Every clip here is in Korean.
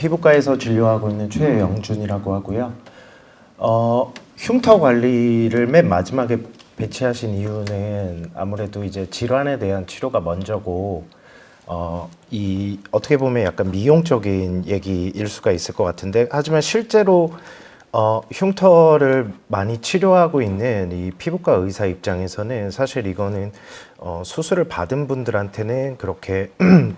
피부과에서 진료하고 있는 최영준이라고 하고요. 흉터 관리를 맨 마지막에 배치하신 이유는 아무래도 이제 질환에 대한 치료가 먼저고, 이 어떻게 보면 약간 미용적인 얘기일 수가 있을 것 같은데, 하지만 실제로 흉터를 많이 치료하고 있는 이 피부과 의사 입장에서는 사실 이거는 수술을 받은 분들한테는 그렇게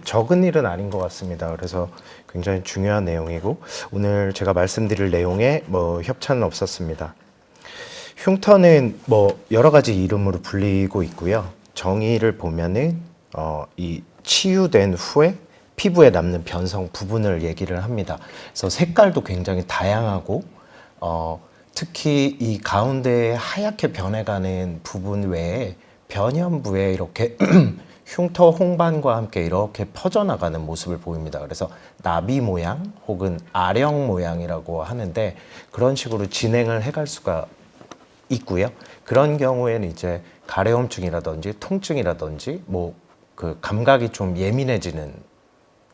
적은 일은 아닌 것 같습니다. 그래서 굉장히 중요한 내용이고, 오늘 제가 말씀드릴 내용에 뭐 협찬은 없었습니다. 흉터는 뭐 여러 가지 이름으로 불리고 있고요. 정의를 보면은 이 치유된 후에 피부에 남는 변성 부분을 얘기를 합니다. 그래서 색깔도 굉장히 다양하고, 특히 이 가운데 하얗게 변해가는 부분 외에 변현부에 이렇게 흉터 홍반과 함께 이렇게 퍼져나가는 모습을 보입니다. 그래서 나비 모양 혹은 아령 모양이라고 하는데, 그런 식으로 진행을 해갈 수가 있고요. 그런 경우에는 이제 가래염증이라든지 통증이라든지 뭐 그 감각이 좀 예민해지는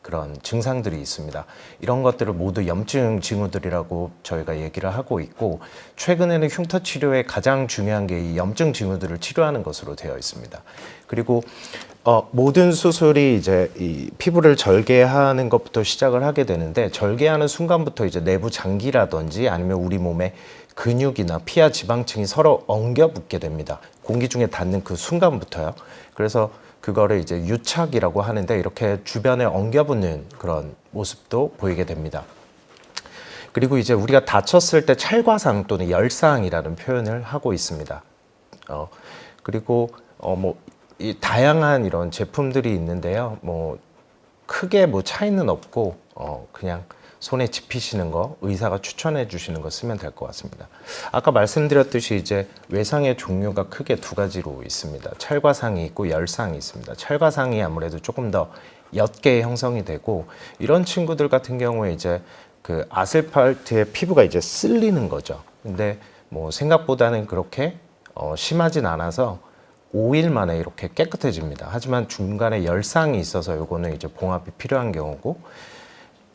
그런 증상들이 있습니다. 이런 것들을 모두 염증 징후들이라고 저희가 얘기를 하고 있고, 최근에는 흉터 치료에 가장 중요한 게 이 염증 징후들을 치료하는 것으로 되어 있습니다. 그리고 모든 수술이 이제 이 피부를 절개하는 것부터 시작을 하게 되는데, 절개하는 순간부터 이제 내부 장기라든지 아니면 우리 몸의 근육이나 피하 지방층이 서로 엉겨 붙게 됩니다. 공기 중에 닿는 그 순간부터요. 그래서 그거를 이제 유착이라고 하는데, 이렇게 주변에 엉겨붙는 그런 모습도 보이게 됩니다. 그리고 이제 우리가 다쳤을 때 찰과상 또는 열상이라는 표현을 하고 있습니다. 그리고 뭐 이 다양한 이런 제품들이 있는데요. 뭐 크게 뭐 차이는 없고 그냥 손에 집히시는 거, 의사가 추천해 주시는 거 쓰면 될 것 같습니다. 아까 말씀드렸듯이 이제 외상의 종류가 크게 두 가지로 있습니다. 찰과상이 있고 열상이 있습니다. 찰과상이 아무래도 조금 더 옅게 형성이 되고, 이런 친구들 같은 경우에 이제 그 아스팔트의 피부가 이제 쓸리는 거죠. 근데 뭐 생각보다는 그렇게 심하진 않아서 5일 만에 이렇게 깨끗해집니다. 하지만 중간에 열상이 있어서 요거는 이제 봉합이 필요한 경우고,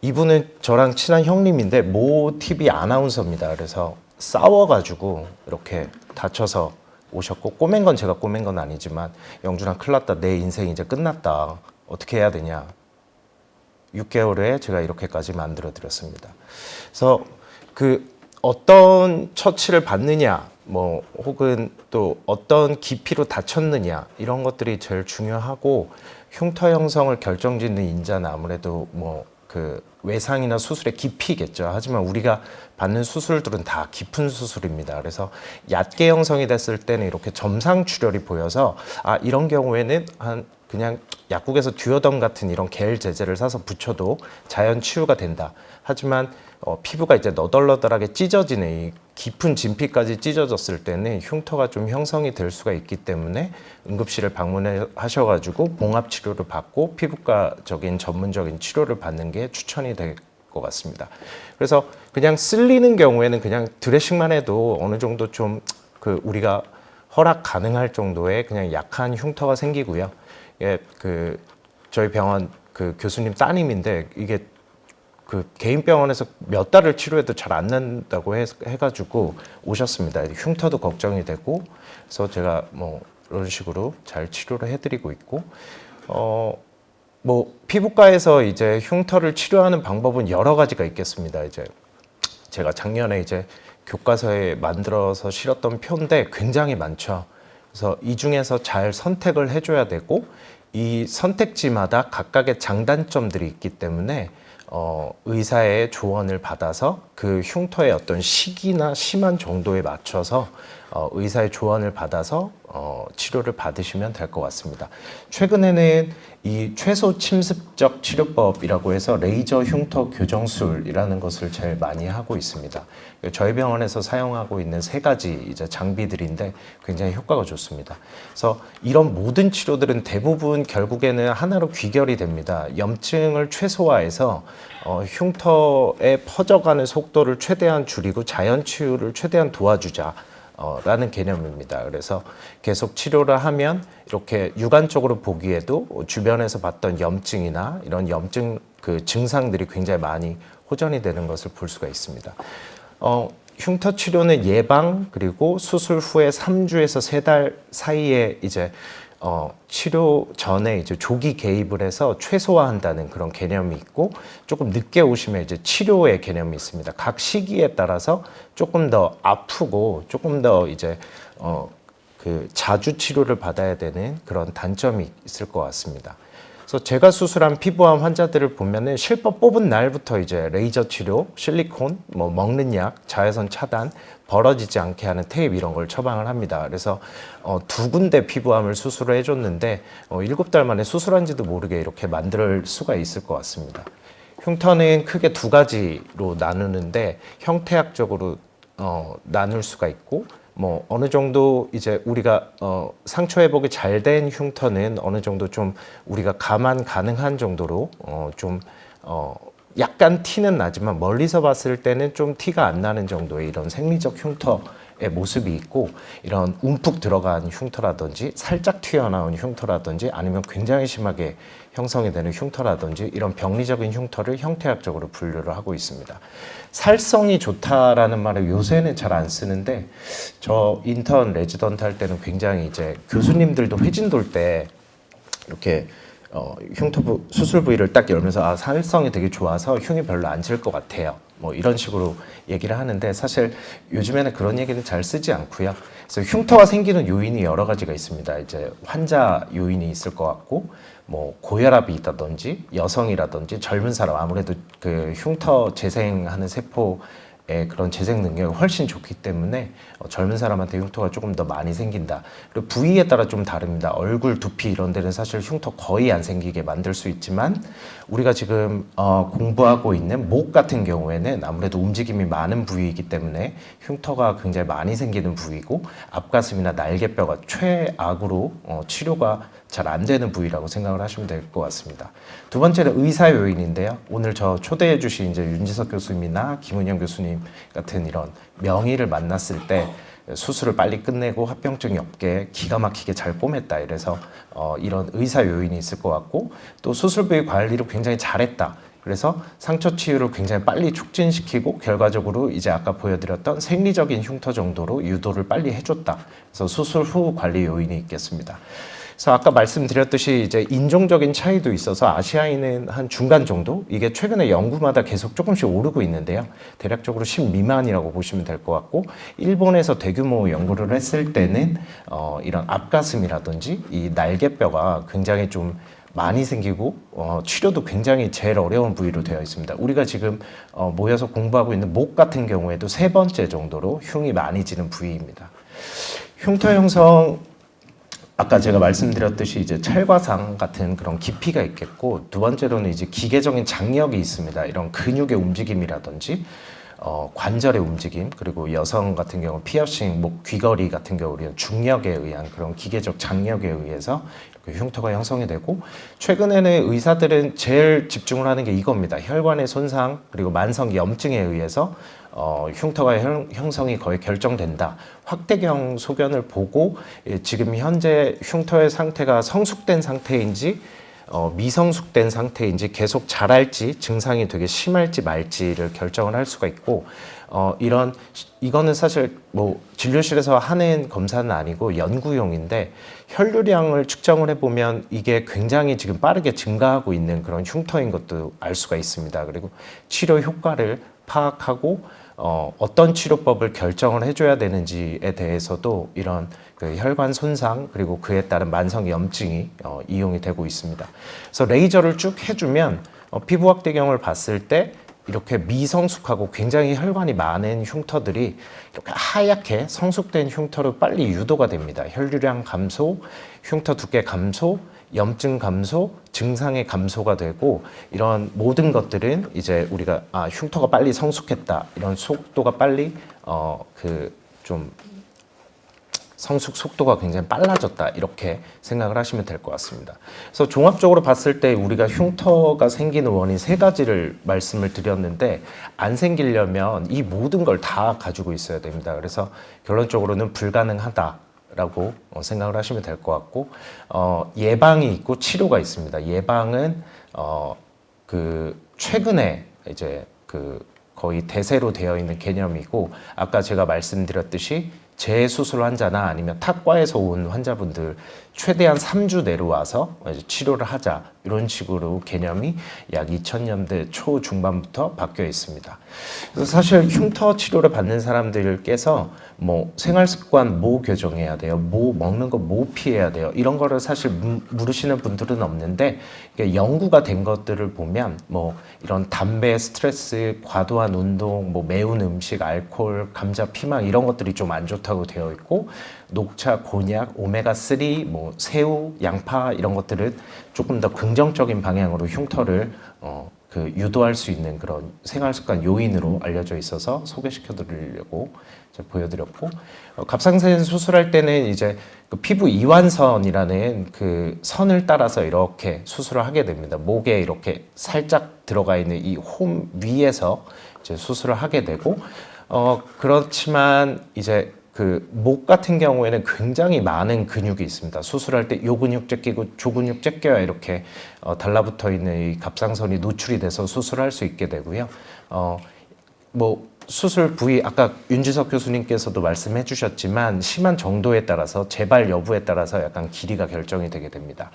이분은 저랑 친한 형님인데 모 TV 아나운서입니다. 그래서 싸워가지고 이렇게 다쳐서 오셨고, 꼬맨 건 제가 꼬맨 건 아니지만, 영준아 큰일 났다, 내 인생 이제 끝났다, 어떻게 해야 되냐, 6개월에 제가 이렇게까지 만들어 드렸습니다. 그래서 그 어떤 처치를 받느냐, 뭐 혹은 또 어떤 깊이로 다쳤느냐, 이런 것들이 제일 중요하고, 흉터 형성을 결정짓는 인자는 아무래도 뭐 그 외상이나 수술의 깊이겠죠. 하지만 우리가 받는 수술들은 다 깊은 수술입니다. 그래서 얕게 형성이 됐을 때는 이렇게 점상 출혈이 보여서, 이런 경우에는 그냥 약국에서 듀오덤 같은 이런 겔 제제를 사서 붙여도 자연 치유가 된다. 하지만 피부가 이제 너덜너덜하게 찢어지는, 이 깊은 진피까지 찢어졌을 때는 흉터가 좀 형성이 될 수가 있기 때문에 응급실을 방문하셔가지고 봉합 치료를 받고 피부과적인 전문적인 치료를 받는 게 추천이 될 것 같습니다. 그래서 그냥 쓸리는 경우에는 그냥 드레싱만 해도 어느 정도 좀 그 우리가 허락 가능할 정도의 그냥 약한 흉터가 생기고요. 예, 그 저희 병원 그 교수님 따님인데, 이게 그 개인 병원에서 몇 달을 치료해도 잘 안 난다고 해가지고 오셨습니다. 흉터도 걱정이 되고, 그래서 제가 뭐 이런 식으로 잘 치료를 해드리고 있고, 뭐 피부과에서 이제 흉터를 치료하는 방법은 여러 가지가 있겠습니다. 이제 제가 작년에 이제 교과서에 만들어서 실었던 표인데 굉장히 많죠. 그래서 이 중에서 잘 선택을 해줘야 되고, 이 선택지마다 각각의 장단점들이 있기 때문에 의사의 조언을 받아서 그 흉터의 어떤 시기나 심한 정도에 맞춰서 의사의 조언을 받아서 치료를 받으시면 될 것 같습니다. 최근에는 이 최소 침습적 치료법이라고 해서 레이저 흉터 교정술이라는 것을 제일 많이 하고 있습니다. 저희 병원에서 사용하고 있는 3가지 이제 장비들인데 굉장히 효과가 좋습니다. 그래서 이런 모든 치료들은 대부분 결국에는 하나로 귀결이 됩니다. 염증을 최소화해서 흉터에 퍼져가는 속도를 최대한 줄이고 자연 치유를 최대한 도와주자. 라는 개념입니다. 그래서 계속 치료를 하면 이렇게 육안적으로 보기에도 주변에서 봤던 염증이나 이런 염증 그 증상들이 굉장히 많이 호전이 되는 것을 볼 수가 있습니다. 흉터 치료는 예방 그리고 수술 후에 3주에서 3달 사이에 이제 치료 전에 이제 조기 개입을 해서 최소화한다는 그런 개념이 있고, 조금 늦게 오시면 이제 치료의 개념이 있습니다. 각 시기에 따라서 조금 더 아프고 조금 더 이제 그 자주 치료를 받아야 되는 그런 단점이 있을 것 같습니다. 그래서 제가 수술한 피부암 환자들을 보면은 실밥 뽑은 날부터 이제 레이저 치료, 실리콘, 뭐 먹는 약, 자외선 차단, 벌어지지 않게 하는 테이프 이런 걸 처방을 합니다. 그래서 2군데 피부암을 수술을 해줬는데 7달 만에 수술한지도 모르게 이렇게 만들 수가 있을 것 같습니다. 흉터는 크게 2가지로 나누는데 형태학적으로 나눌 수가 있고, 뭐 어느 정도 이제 우리가 상처 회복이 잘 된 흉터는 어느 정도 좀 우리가 감안 가능한 정도로 좀 약간 티는 나지만 멀리서 봤을 때는 좀 티가 안 나는 정도의 이런 생리적 흉터의 모습이 있고, 이런 움푹 들어간 흉터라든지 살짝 튀어나온 흉터라든지 아니면 굉장히 심하게 형성이 되는 흉터라든지 이런 병리적인 흉터를 형태학적으로 분류를 하고 있습니다. 살성이 좋다라는 말을 요새는 잘 안 쓰는데, 저 인턴 레지던트 할 때는 굉장히 이제 교수님들도 회진 돌 때 이렇게 흉터 수술 부위를 딱 열면서 살성이 되게 좋아서 흉이 별로 안 질 것 같아요, 뭐 이런 식으로 얘기를 하는데, 사실 요즘에는 그런 얘기는 잘 쓰지 않고요. 그래서 흉터가 생기는 요인이 여러 가지가 있습니다. 이제 환자 요인이 있을 것 같고, 뭐 고혈압이 있다든지 여성이라든지 젊은 사람, 아무래도 그 흉터 재생하는 세포의 그런 재생 능력이 훨씬 좋기 때문에 젊은 사람한테 흉터가 조금 더 많이 생긴다. 그리고 부위에 따라 좀 다릅니다. 얼굴, 두피 이런 데는 사실 흉터 거의 안 생기게 만들 수 있지만, 우리가 지금 공부하고 있는 목 같은 경우에는 아무래도 움직임이 많은 부위이기 때문에 흉터가 굉장히 많이 생기는 부위고, 앞가슴이나 날개뼈가 최악으로 치료가 잘 안 되는 부위라고 생각을 하시면 될 것 같습니다. 두 번째는 의사 요인인데요. 오늘 저 초대해 주신 이제 윤지석 교수님이나 김은영 교수님 같은 이런 명의를 만났을 때 수술을 빨리 끝내고 합병증이 없게 기가 막히게 잘 꼬맸다, 이래서 이런 의사 요인이 있을 것 같고, 또 수술 부위 관리를 굉장히 잘했다, 그래서 상처 치유를 굉장히 빨리 촉진시키고 결과적으로 이제 아까 보여드렸던 생리적인 흉터 정도로 유도를 빨리 해줬다, 그래서 수술 후 관리 요인이 있겠습니다. 그래서 아까 말씀드렸듯이 이제 인종적인 차이도 있어서 아시아인은 한 중간 정도, 이게 최근에 연구마다 계속 조금씩 오르고 있는데요. 대략적으로 10 미만이라고 보시면 될 것 같고, 일본에서 대규모 연구를 했을 때는 이런 앞가슴이라든지 이 날개뼈가 굉장히 좀 많이 생기고 치료도 굉장히 제일 어려운 부위로 되어 있습니다. 우리가 지금 모여서 공부하고 있는 목 같은 경우에도 3번째 정도로 흉이 많이 지는 부위입니다. 흉터 형성, 아까 제가 말씀드렸듯이 이제 찰과상 같은 그런 깊이가 있겠고, 두 번째로는 이제 기계적인 장력이 있습니다. 이런 근육의 움직임이라든지 관절의 움직임, 그리고 여성 같은 경우 피어싱, 목 귀걸이 같은 경우 우리는 중력에 의한 그런 기계적 장력에 의해서 흉터가 형성이 되고, 최근에는 의사들은 제일 집중을 하는 게 이겁니다. 혈관의 손상 그리고 만성 염증에 의해서 흉터가 형성이 거의 결정된다. 확대경 소견을 보고 지금 현재 흉터의 상태가 성숙된 상태인지 미성숙된 상태인지, 계속 자랄지 증상이 되게 심할지 말지를 결정을 할 수가 있고, 이거는 사실 뭐 진료실에서 하는 검사는 아니고 연구용인데, 혈류량을 측정을 해보면 이게 굉장히 지금 빠르게 증가하고 있는 그런 흉터인 것도 알 수가 있습니다. 그리고 치료 효과를 파악하고 어떤 치료법을 결정을 해줘야 되는지에 대해서도 이런 그 혈관 손상 그리고 그에 따른 만성 염증이 이용이 되고 있습니다. 그래서 레이저를 쭉 해주면 피부 확대경을 봤을 때 이렇게 미성숙하고 굉장히 혈관이 많은 흉터들이 이렇게 하얗게 성숙된 흉터로 빨리 유도가 됩니다. 혈류량 감소, 흉터 두께 감소, 염증 감소, 증상의 감소가 되고, 이런 모든 것들은 이제 우리가 흉터가 빨리 성숙했다, 이런 속도가 빨리 좀 성숙 속도가 굉장히 빨라졌다, 이렇게 생각을 하시면 될 것 같습니다. 그래서 종합적으로 봤을 때 우리가 흉터가 생기는 원인 3가지를 말씀을 드렸는데, 안 생기려면 이 모든 걸 다 가지고 있어야 됩니다. 그래서 결론적으로는 불가능하다 라고 생각을 하시면 될 것 같고, 예방이 있고 치료가 있습니다. 예방은 최근에 이제 거의 대세로 되어 있는 개념이고, 아까 제가 말씀드렸듯이 재수술 환자나 아니면 탁과에서 온 환자분들 최대한 3주 내로 와서 이제 치료를 하자, 이런 식으로 개념이 약 2000년대 초중반부터 바뀌어 있습니다. 그래서 사실 흉터 치료를 받는 사람들께서 뭐 생활습관 뭐 교정해야 돼요, 뭐 먹는 거 뭐 피해야 돼요, 이런 거를 사실 물으시는 분들은 없는데, 연구가 된 것들을 보면 뭐 이런 담배, 스트레스, 과도한 운동, 뭐 매운 음식, 알코올, 감자, 피망 이런 것들이 좀 안 좋다고 되어 있고, 녹차, 곤약, 오메가3, 뭐 새우, 양파 이런 것들은 조금 더 긍정적인 방향으로 흉터를 유도할 수 있는 그런 생활습관 요인으로 알려져 있어서 소개시켜 드리려고 보여드렸고, 갑상선 수술할 때는 이제 피부 이완선이라는 그 선을 따라서 이렇게 수술을 하게 됩니다. 목에 이렇게 살짝 들어가 있는 이 홈 위에서 이제 수술을 하게 되고, 그렇지만 이제 목 같은 경우에는 굉장히 많은 근육이 있습니다. 수술할 때 요 근육 제끼고 조 근육 제껴야 이렇게 달라붙어 있는 이 갑상선이 노출이 돼서 수술할 수 있게 되고요. 뭐 수술 부위 아까 윤지석 교수님께서도 말씀해 주셨지만 심한 정도에 따라서 재발 여부에 따라서 약간 길이가 결정이 되게 됩니다.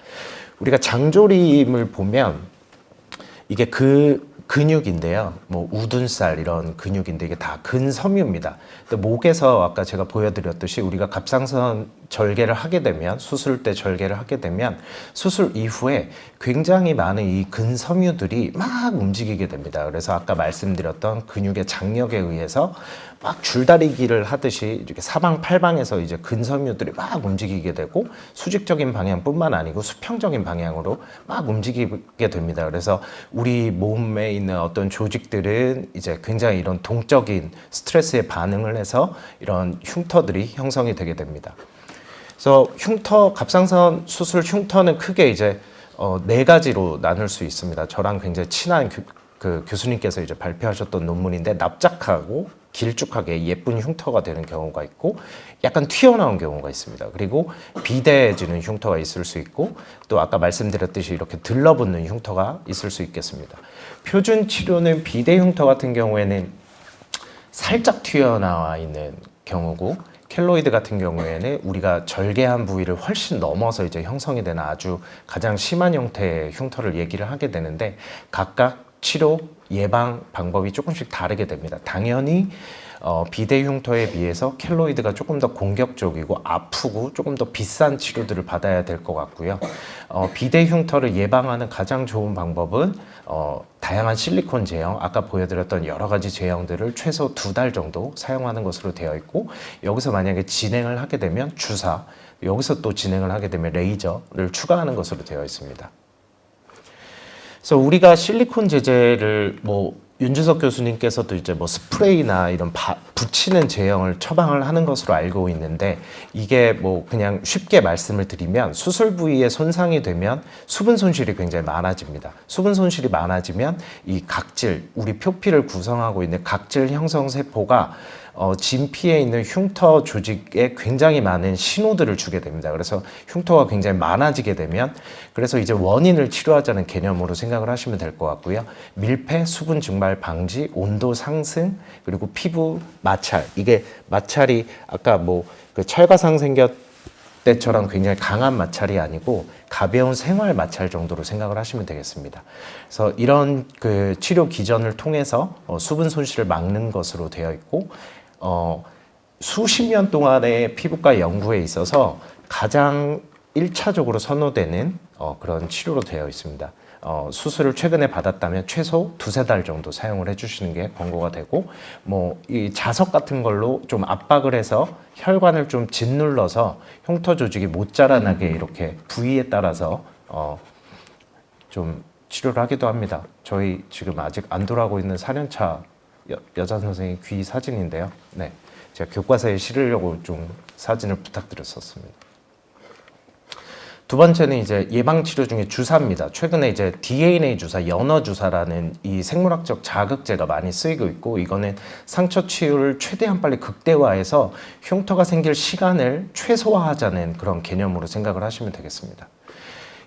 우리가 장조림을 보면 이게 근육인데요. 뭐 우둔살 이런 근육인데 이게 다 근섬유입니다. 근데 목에서 아까 제가 보여드렸듯이 우리가 갑상선 절개를 하게 되면, 수술 때 절개를 하게 되면 수술 이후에 굉장히 많은 이 근섬유들이 막 움직이게 됩니다. 그래서 아까 말씀드렸던 근육의 장력에 의해서 막 줄다리기를 하듯이 이렇게 사방팔방에서 이제 근섬유들이 막 움직이게 되고, 수직적인 방향뿐만 아니고 수평적인 방향으로 막 움직이게 됩니다. 그래서 우리 몸에 있는 어떤 조직들은 이제 굉장히 이런 동적인 스트레스에 반응을 해서 이런 흉터들이 형성이 되게 됩니다. 그래서 갑상선 수술 흉터는 크게 이제 네 가지로 나눌 수 있습니다. 저랑 굉장히 친한 교수님께서 이제 발표하셨던 논문인데, 납작하고 길쭉하게 예쁜 흉터가 되는 경우가 있고, 약간 튀어나온 경우가 있습니다. 그리고 비대해지는 흉터가 있을 수 있고, 또 아까 말씀드렸듯이 이렇게 들러붙는 흉터가 있을 수 있겠습니다. 표준 치료는 비대 흉터 같은 경우에는 살짝 튀어나와 있는 경우고, 켈로이드 같은 경우에는 우리가 절개한 부위를 훨씬 넘어서 이제 형성이 되는 아주 가장 심한 형태의 흉터를 얘기를 하게 되는데, 각각 치료 예방 방법이 조금씩 다르게 됩니다. 당연히 비대 흉터에 비해서 켈로이드가 조금 더 공격적이고 아프고 조금 더 비싼 치료들을 받아야 될 것 같고요. 비대 흉터를 예방하는 가장 좋은 방법은 다양한 실리콘 제형, 아까 보여드렸던 여러 가지 제형들을 최소 2달 정도 사용하는 것으로 되어 있고, 여기서 만약에 진행을 하게 되면 주사, 여기서 또 진행을 하게 되면 레이저를 추가하는 것으로 되어 있습니다. 그래서 우리가 실리콘 제제를 뭐 윤주석 교수님께서도 이제 뭐 스프레이나 이런 붙이는 제형을 처방을 하는 것으로 알고 있는데, 이게 뭐 그냥 쉽게 말씀을 드리면 수술 부위에 손상이 되면 수분 손실이 굉장히 많아집니다. 수분 손실이 많아지면 이 각질, 우리 표피를 구성하고 있는 각질 형성 세포가 진피에 있는 흉터 조직에 굉장히 많은 신호들을 주게 됩니다. 그래서 흉터가 굉장히 많아지게 되면, 그래서 이제 원인을 치료하자는 개념으로 생각을 하시면 될 것 같고요. 밀폐, 수분 증발 방지, 온도 상승, 그리고 피부 마찰. 이게 마찰이 아까 뭐 찰과상 생겼 때처럼 굉장히 강한 마찰이 아니고 가벼운 생활 마찰 정도로 생각을 하시면 되겠습니다. 그래서 이런 치료 기전을 통해서 수분 손실을 막는 것으로 되어 있고, 수십 년 동안의 피부과 연구에 있어서 가장 1차적으로 선호되는 그런 치료로 되어 있습니다. 수술을 최근에 받았다면 최소 2~3달 정도 사용을 해주시는 게 권고가 되고, 뭐 이 자석 같은 걸로 좀 압박을 해서 혈관을 좀 짓눌러서 흉터 조직이 못 자라나게 이렇게 부위에 따라서 좀 치료를 하기도 합니다. 저희 지금 아직 안 돌아가고 있는 4년차 여자 선생님 귀 사진인데요. 네, 제가 교과서에 실으려고 좀 사진을 부탁드렸었습니다. 두 번째는 이제 예방 치료 중에 주사입니다. 최근에 이제 DNA 주사, 연어 주사라는 이 생물학적 자극제가 많이 쓰이고 있고, 이거는 상처 치유를 최대한 빨리 극대화해서 흉터가 생길 시간을 최소화하자는 그런 개념으로 생각을 하시면 되겠습니다.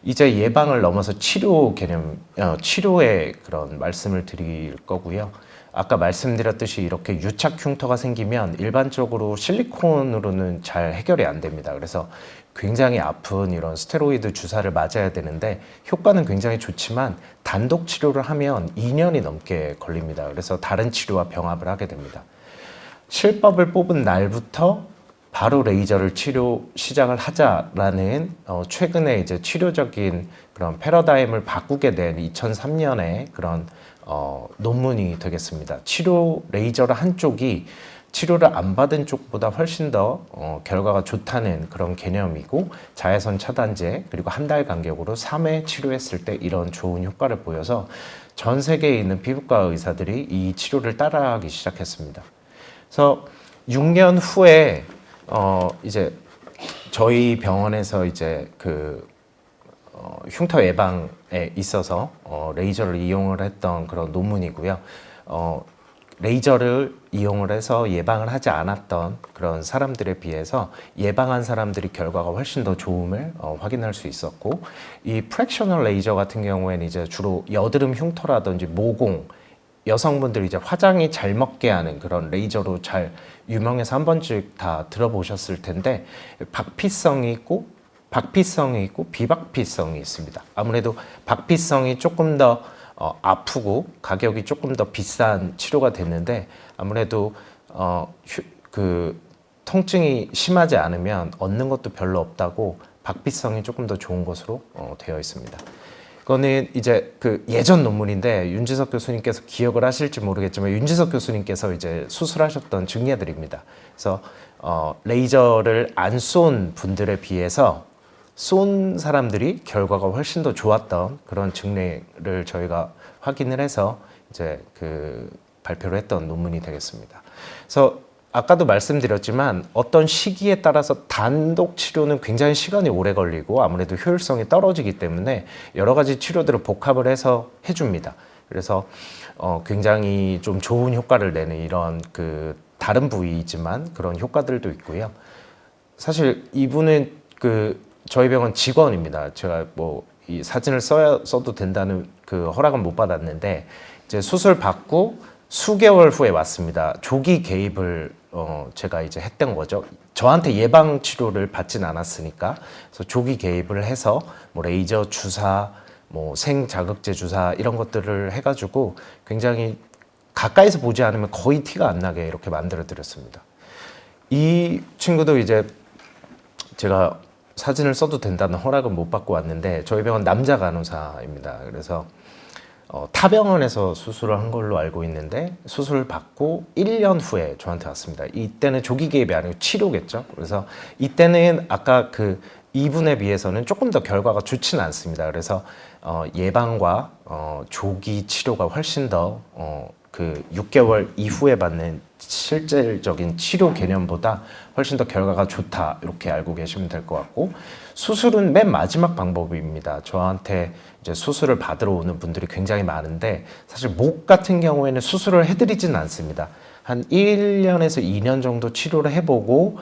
이제 예방을 넘어서 치료 개념, 치료의 그런 말씀을 드릴 거고요. 아까 말씀드렸듯이 이렇게 유착 흉터가 생기면 일반적으로 실리콘으로는 잘 해결이 안 됩니다. 그래서 굉장히 아픈 이런 스테로이드 주사를 맞아야 되는데 효과는 굉장히 좋지만 단독 치료를 하면 2년이 넘게 걸립니다. 그래서 다른 치료와 병합을 하게 됩니다. 실밥을 뽑은 날부터 바로 레이저를 치료 시작을 하자라는 최근에 이제 치료적인 그런 패러다임을 바꾸게 된 2003년에 그런 논문이 되겠습니다. 치료 레이저를 한쪽이 치료를 안 받은 쪽보다 훨씬 더 결과가 좋다는 그런 개념이고 자외선 차단제 그리고 한 달 간격으로 3회 치료했을 때 이런 좋은 효과를 보여서 전 세계에 있는 피부과 의사들이 이 치료를 따라하기 시작했습니다. 그래서 6년 후에 이제 저희 병원에서 이제 그 흉터 예방에 있어서 레이저를 이용을 했던 그런 논문이고요. 레이저를 이용을 해서 예방을 하지 않았던 그런 사람들에 비해서 예방한 사람들이 결과가 훨씬 더 좋음을 확인할 수 있었고, 이 프랙셔널 레이저 같은 경우에는 이제 주로 여드름 흉터라든지 모공, 여성분들이 이제 화장이 잘 먹게 하는 그런 레이저로 잘 유명해서 한 번씩 다 들어보셨을 텐데, 박피성이 있고 비박피성이 있습니다. 아무래도 박피성이 조금 더 아프고 가격이 조금 더 비싼 치료가 됐는데, 아무래도 그 통증이 심하지 않으면 얻는 것도 별로 없다고 박피성이 조금 더 좋은 것으로 되어 있습니다. 그거는 이제 그 예전 논문인데 윤지석 교수님께서 기억을 하실지 모르겠지만 윤지석 교수님께서 이제 수술하셨던 증례들입니다. 그래서 레이저를 안 쏜 분들에 비해서 쏜 사람들이 결과가 훨씬 더 좋았던 그런 증례를 저희가 확인을 해서 이제 그 발표를 했던 논문이 되겠습니다. 그래서 아까도 말씀드렸지만 어떤 시기에 따라서 단독 치료는 굉장히 시간이 오래 걸리고 아무래도 효율성이 떨어지기 때문에 여러 가지 치료들을 복합을 해서 해줍니다. 그래서 굉장히 좀 좋은 효과를 내는 이런 그 다른 부위이지만 그런 효과들도 있고요. 사실 이분은 그 저희 병원 직원입니다. 제가 뭐 이 사진을 써도 된다는 그 허락은 못 받았는데 이제 수술 받고 수개월 후에 왔습니다. 조기 개입을 제가 이제 했던 거죠. 저한테 예방 치료를 받진 않았으니까. 그래서 조기 개입을 해서 뭐 레이저 주사, 뭐 생자극제 주사 이런 것들을 해가지고 굉장히 가까이서 보지 않으면 거의 티가 안 나게 이렇게 만들어 드렸습니다. 이 친구도 이제 제가 사진을 써도 된다는 허락은 못 받고 왔는데 저희 병원 남자 간호사입니다. 그래서 타 병원에서 수술을 한 걸로 알고 있는데 수술을 받고 1년 후에 저한테 왔습니다. 이때는 조기 개입이 아니고 치료겠죠. 그래서 이때는 아까 그 이분에 비해서는 조금 더 결과가 좋지는 않습니다. 그래서 예방과 조기 치료가 훨씬 더 그 6개월 이후에 받는 실질적인 치료 개념보다 훨씬 더 결과가 좋다 이렇게 알고 계시면 될 것 같고, 수술은 맨 마지막 방법입니다. 저한테 이제 수술을 받으러 오는 분들이 굉장히 많은데 사실 목 같은 경우에는 수술을 해드리지는 않습니다. 한 1년에서 2년 정도 치료를 해보고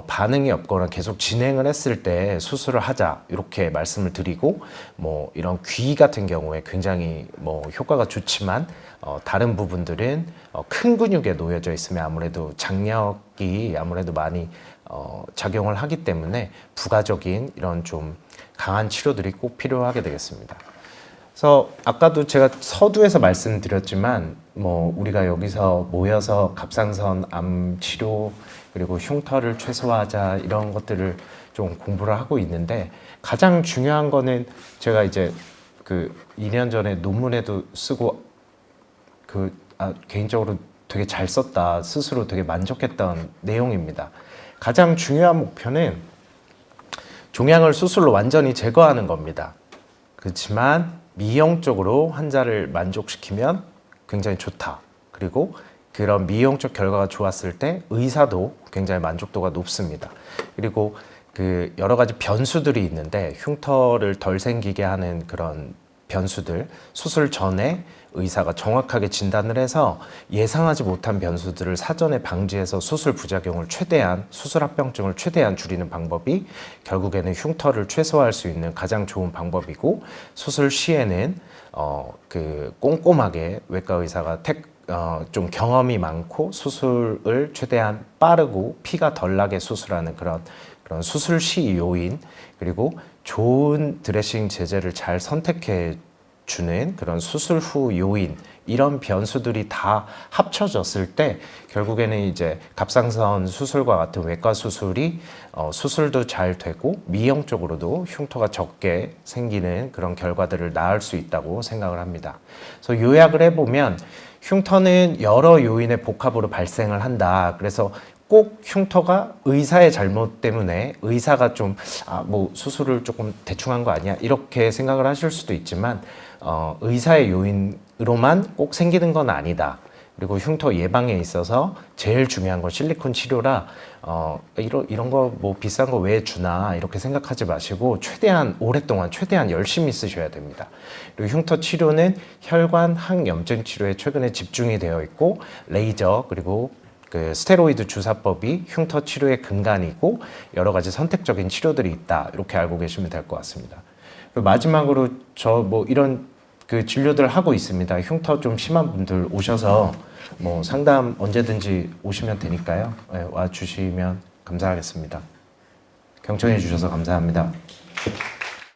반응이 없거나 계속 진행을 했을 때 수술을 하자 이렇게 말씀을 드리고, 뭐 이런 귀 같은 경우에 굉장히 뭐 효과가 좋지만 다른 부분들은 큰 근육에 놓여져 있으면 아무래도 장력이 아무래도 많이 작용을 하기 때문에 부가적인 이런 좀 강한 치료들이 꼭 필요하게 되겠습니다. 그래서 아까도 제가 서두에서 말씀드렸지만 뭐 우리가 여기서 모여서 갑상선 암 치료 그리고 흉터를 최소화하자 이런 것들을 좀 공부를 하고 있는데, 가장 중요한 거는 제가 이제 그 2년 전에 논문에도 쓰고 개인적으로 되게 잘 썼다, 스스로 되게 만족했던 내용입니다. 가장 중요한 목표는 종양을 수술로 완전히 제거하는 겁니다. 그렇지만 미용적으로 환자를 만족시키면 굉장히 좋다. 그리고 그런 미용적 결과가 좋았을 때 의사도 굉장히 만족도가 높습니다. 그리고 그 여러 가지 변수들이 있는데 흉터를 덜 생기게 하는 그런 변수들, 수술 전에 의사가 정확하게 진단을 해서 예상하지 못한 변수들을 사전에 방지해서 수술 부작용을 최대한, 수술 합병증을 최대한 줄이는 방법이 결국에는 흉터를 최소화할 수 있는 가장 좋은 방법이고, 수술 시에는 꼼꼼하게 외과 의사가 좀 경험이 많고 수술을 최대한 빠르고 피가 덜 나게 수술하는 그런 수술 시 요인, 그리고 좋은 드레싱 제제를 잘 선택해 주는 그런 수술 후 요인, 이런 변수들이 다 합쳐졌을 때 결국에는 이제 갑상선 수술과 같은 외과 수술이 수술도 잘 되고 미용적으로도 흉터가 적게 생기는 그런 결과들을 낳을 수 있다고 생각을 합니다. 그래서 요약을 해보면 흉터는 여러 요인의 복합으로 발생을 한다. 그래서 꼭 흉터가 의사의 잘못 때문에 의사가 좀 뭐 수술을 조금 대충 한 거 아니야, 이렇게 생각을 하실 수도 있지만 의사의 요인으로만 꼭 생기는 건 아니다. 그리고 흉터 예방에 있어서 제일 중요한 건 실리콘 치료라 이런 거 뭐 비싼 거 왜 주나 이렇게 생각하지 마시고 최대한 오랫동안 최대한 열심히 쓰셔야 됩니다. 그리고 흉터 치료는 혈관 항염증 치료에 최근에 집중이 되어 있고, 레이저 그리고 스테로이드 주사법이 흉터 치료의 근간이고 여러 가지 선택적인 치료들이 있다, 이렇게 알고 계시면 될 것 같습니다. 그리고 마지막으로 저 뭐 이런 진료들 하고 있습니다. 흉터 좀 심한 분들 오셔서 뭐 상담 언제든지 오시면 되니까요. 와 주시면 감사하겠습니다. 경청해 주셔서 감사합니다.